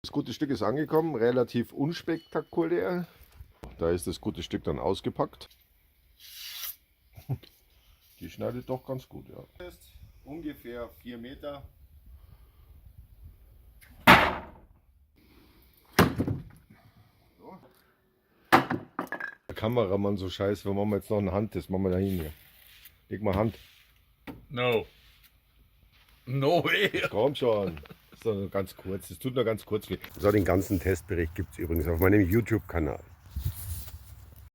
Das gute Stück ist angekommen, relativ unspektakulär. Da ist das gute Stück dann ausgepackt. Die schneidet doch ganz gut, ja. Ist ungefähr 4 Meter. Der Kameramann so scheiße, wir machen jetzt noch einen Handtest, machen wir da hin hier. Leg mal Hand. No. No way. Komm schon. Das ist doch nur ganz kurz, das tut nur ganz kurz weh. So, den ganzen Testbericht gibt es übrigens auf meinem YouTube-Kanal.